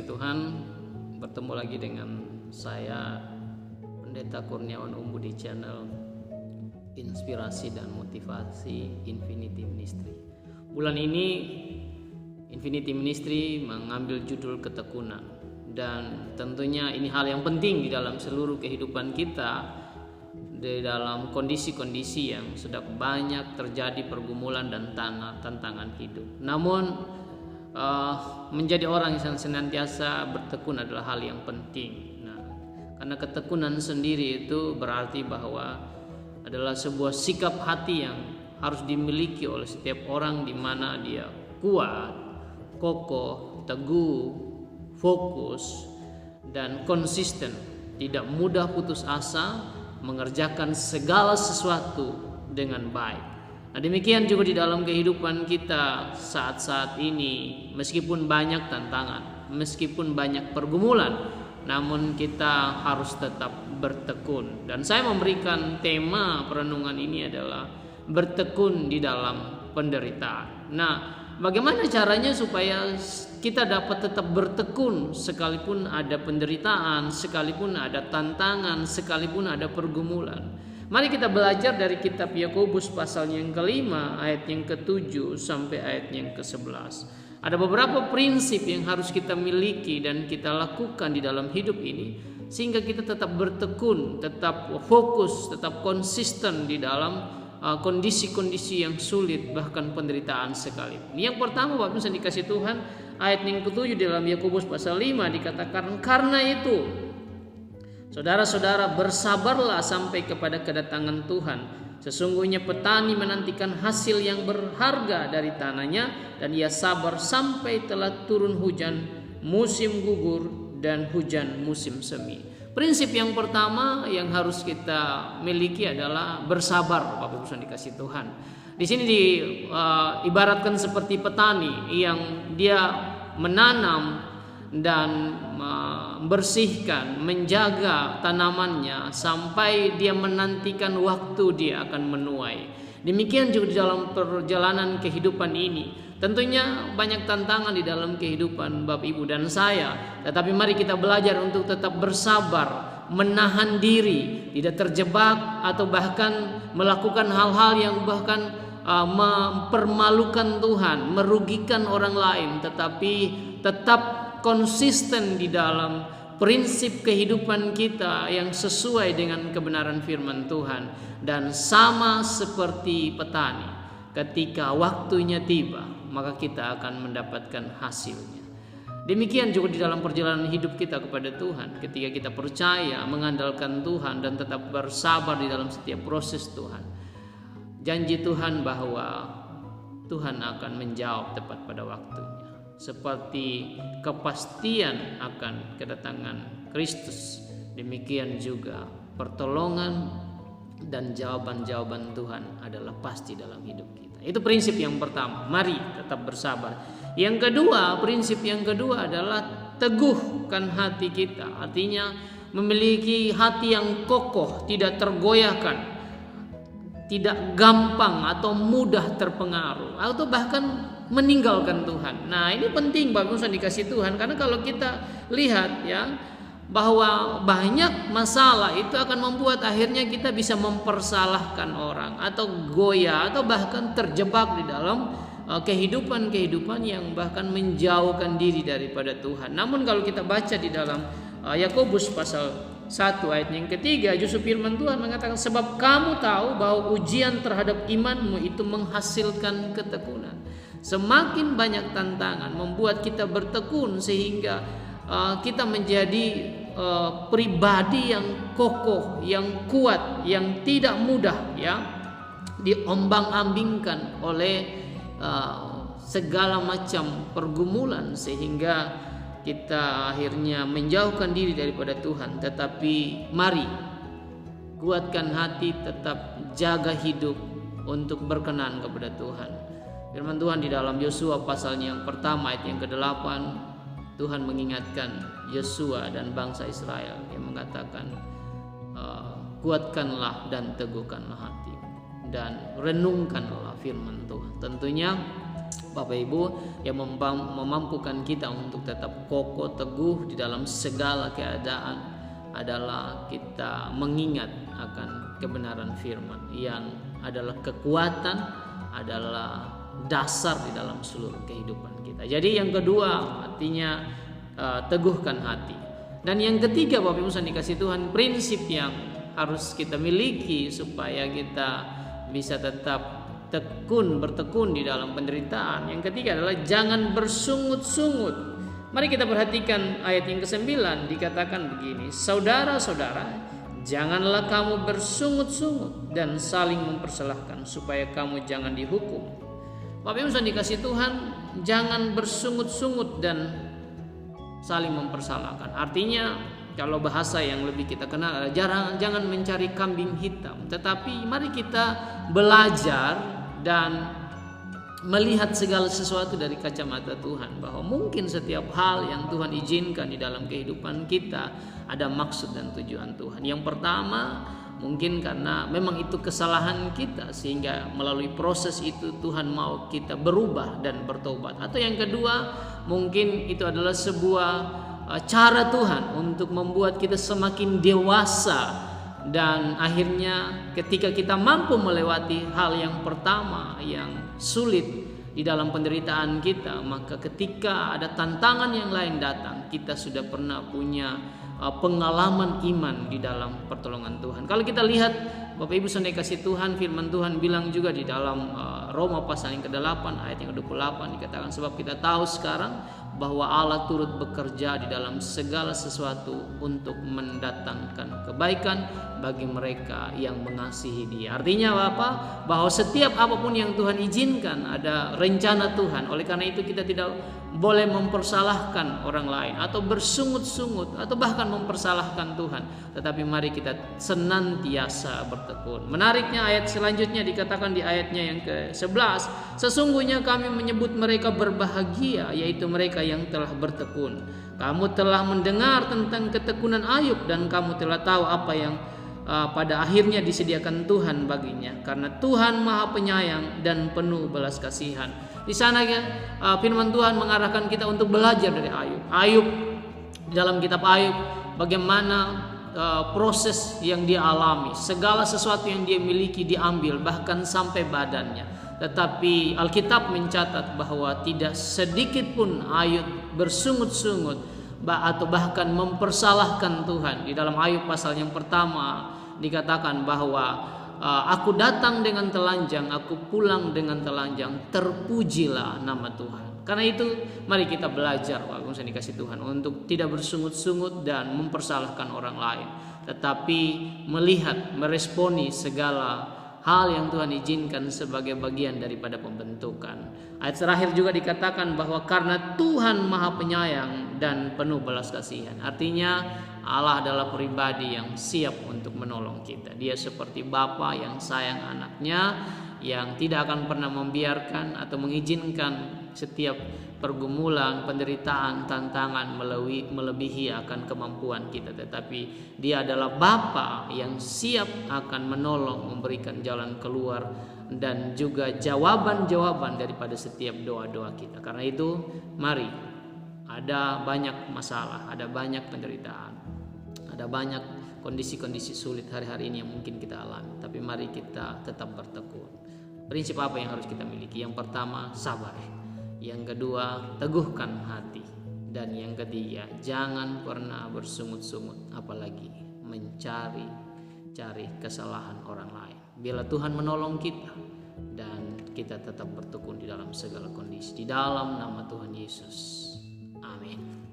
dikasihi Tuhan, bertemu lagi dengan saya Pendeta Kurniawan Umbu di channel Inspirasi dan Motivasi Infinity Ministry. Bulan ini Infinity Ministry mengambil judul ketekunan, dan tentunya ini hal yang penting di dalam seluruh kehidupan kita, di dalam kondisi-kondisi yang sudah banyak terjadi pergumulan dan tantangan hidup. Namun menjadi orang yang senantiasa bertekun adalah hal yang penting. Nah, karena ketekunan sendiri itu berarti bahwa adalah sebuah sikap hati yang harus dimiliki oleh setiap orang, di mana dia kuat, kokoh, teguh, fokus, dan konsisten, tidak mudah putus asa, mengerjakan segala sesuatu dengan baik. Nah, demikian juga di dalam kehidupan kita saat-saat ini, meskipun banyak tantangan, meskipun banyak pergumulan, namun kita harus tetap bertekun. Dan saya memberikan tema perenungan ini adalah bertekun di dalam penderitaan. Nah, bagaimana caranya supaya kita dapat tetap bertekun sekalipun ada penderitaan, sekalipun ada tantangan, sekalipun ada pergumulan? Mari kita belajar dari kitab Yakobus pasal yang ke-5 ayat yang ke-7 sampai ayat yang ke-11. Ada beberapa prinsip yang harus kita miliki dan kita lakukan di dalam hidup ini, sehingga kita tetap bertekun, tetap fokus, tetap konsisten di dalam kondisi-kondisi yang sulit, bahkan penderitaan sekalipun. Yang pertama, Bapak Ibu dikasih Tuhan, ayat yang ke-7 dalam Yakobus pasal 5 dikatakan, karena itu saudara-saudara, bersabarlah sampai kepada kedatangan Tuhan. Sesungguhnya petani menantikan hasil yang berharga dari tanahnya, dan ia sabar sampai telah turun hujan musim gugur dan hujan musim semi. Prinsip yang pertama yang harus kita miliki adalah bersabar, Bapak Ibu dikasih Tuhan. Di sini diibaratkan seperti petani yang dia menanam dan membersihkan, menjaga tanamannya sampai dia menantikan waktu dia akan menuai. Demikian juga di dalam perjalanan kehidupan ini. Tentunya banyak tantangan di dalam kehidupan Bapak Ibu dan saya, tetapi mari kita belajar untuk tetap bersabar, menahan diri, tidak terjebak atau bahkan melakukan hal-hal yang bahkan mempermalukan Tuhan, merugikan orang lain, tetapi tetap konsisten di dalam prinsip kehidupan kita yang sesuai dengan kebenaran firman Tuhan. Dan sama seperti petani, ketika waktunya tiba, maka kita akan mendapatkan hasilnya. Demikian juga di dalam perjalanan hidup kita kepada Tuhan, ketika kita percaya, mengandalkan Tuhan, dan tetap bersabar di dalam setiap proses Tuhan. Janji Tuhan bahwa Tuhan akan menjawab tepat pada waktunya. Seperti kepastian akan kedatangan Kristus, demikian juga pertolongan dan jawaban-jawaban Tuhan adalah pasti dalam hidup kita. Itu prinsip yang pertama, mari tetap bersabar. Yang kedua, prinsip yang kedua adalah teguhkan hati kita. Artinya memiliki hati yang kokoh, tidak tergoyahkan, tidak gampang atau mudah terpengaruh, atau bahkan meninggalkan Tuhan. Nah, ini penting Bapak Ibu dikasih Tuhan, karena kalau kita lihat ya, bahwa banyak masalah itu akan membuat akhirnya kita bisa mempersalahkan orang, atau goyah, atau bahkan terjebak di dalam kehidupan yang bahkan menjauhkan diri daripada Tuhan. Namun kalau kita baca di dalam Yakobus pasal 1 ayat yang ketiga, justru firman Tuhan mengatakan, sebab kamu tahu bahwa ujian terhadap imanmu itu menghasilkan ketekunan. Semakin banyak tantangan membuat kita bertekun, sehingga kita menjadi pribadi yang kokoh, yang kuat, yang tidak mudah ya diombang-ambingkan oleh segala macam pergumulan, sehingga kita akhirnya menjauhkan diri daripada Tuhan. Tetapi mari kuatkan hati, tetap jaga hidup untuk berkenan kepada Tuhan. Firman Tuhan di dalam Yosua pasalnya yang pertama ayat yang ke-8, Tuhan mengingatkan Yosua dan bangsa Israel yang mengatakan, kuatkanlah dan teguhkanlah hati, dan renungkanlah firman Tuhan. Tentunya Bapak Ibu, yang memampukan kita untuk tetap kokoh teguh di dalam segala keadaan adalah kita mengingat akan kebenaran firman yang adalah kekuatan, adalah dasar di dalam seluruh kehidupan kita. Jadi yang kedua artinya teguhkan hati. Dan yang ketiga Bapak Ibu yang dikasih Tuhan, prinsip yang harus kita miliki supaya kita bisa tetap bertekun di dalam penderitaan. Yang ketiga adalah jangan bersungut-sungut. Mari kita perhatikan ayat yang ke-9, dikatakan begini, saudara-saudara, janganlah kamu bersungut-sungut dan saling mempersalahkan supaya kamu jangan dihukum. Bapak Ibu yang dikasih Tuhan, jangan bersungut-sungut dan saling mempersalahkan. Artinya kalau bahasa yang lebih kita kenal adalah jangan mencari kambing hitam, tetapi mari kita belajar dan melihat segala sesuatu dari kacamata Tuhan, bahwa mungkin setiap hal yang Tuhan izinkan di dalam kehidupan kita ada maksud dan tujuan Tuhan. Yang pertama, mungkin karena memang itu kesalahan kita sehingga melalui proses itu Tuhan mau kita berubah dan bertobat. Atau yang kedua, mungkin itu adalah sebuah cara Tuhan untuk membuat kita semakin dewasa. Dan akhirnya ketika kita mampu melewati hal yang pertama yang sulit di dalam penderitaan kita, maka ketika ada tantangan yang lain datang, kita sudah pernah punya pengalaman iman di dalam pertolongan Tuhan. Kalau kita lihat Bapak Ibu saudara kasih Tuhan, firman Tuhan bilang juga di dalam Roma pasal yang ke-8 ayat yang ke-28 dikatakan, sebab kita tahu sekarang bahwa Allah turut bekerja di dalam segala sesuatu untuk mendatangkan kebaikan bagi mereka yang mengasihi Dia. Artinya apa? Bahwa setiap apapun yang Tuhan izinkan ada rencana Tuhan. Oleh karena itu kita tidak boleh mempersalahkan orang lain atau bersungut-sungut atau bahkan mempersalahkan Tuhan, tetapi mari kita senantiasa bertekun. Menariknya ayat selanjutnya dikatakan di ayatnya yang ke-11, sesungguhnya kami menyebut mereka berbahagia, yaitu mereka yang telah bertekun. Kamu telah mendengar tentang ketekunan Ayub dan kamu telah tahu apa yang pada akhirnya disediakan Tuhan baginya, karena Tuhan Maha Penyayang dan penuh belas kasihan. Di sana firman Tuhan mengarahkan kita untuk belajar dari Ayub. Ayub, dalam kitab Ayub, bagaimana proses yang dia alami, segala sesuatu yang dia miliki diambil, bahkan sampai badannya. Tetapi Alkitab mencatat bahwa tidak sedikit pun Ayub bersungut-sungut atau bahkan mempersalahkan Tuhan. Di dalam Ayub pasal yang pertama dikatakan bahwa aku datang dengan telanjang, aku pulang dengan telanjang, terpujilah nama Tuhan. Karena itu mari kita belajar Bapak Ibu dikasih Tuhan untuk tidak bersungut-sungut dan mempersalahkan orang lain, tetapi melihat, meresponi segala hal yang Tuhan izinkan sebagai bagian daripada pembentukan. Ayat terakhir juga dikatakan bahwa karena Tuhan Maha Penyayang dan penuh belas kasihan. Artinya Allah adalah pribadi yang siap untuk menolong kita. Dia seperti Bapa yang sayang anaknya, yang tidak akan pernah membiarkan atau mengizinkan setiap pergumulan, penderitaan, tantangan melebihi akan kemampuan kita, tetapi Dia adalah Bapa yang siap akan menolong, memberikan jalan keluar dan juga jawaban-jawaban daripada setiap doa-doa kita. Karena itu mari, ada banyak masalah, ada banyak penderitaan, ada banyak kondisi-kondisi sulit hari-hari ini yang mungkin kita alami, tapi mari kita tetap bertekun. Prinsip apa yang harus kita miliki? Yang pertama, sabar. Yang kedua, teguhkan hati. Dan yang ketiga, jangan pernah bersungut-sungut, apalagi mencari kesalahan orang lain. Bila Tuhan menolong kita dan kita tetap bertekun di dalam segala kondisi, di dalam nama Tuhan Yesus. Amin.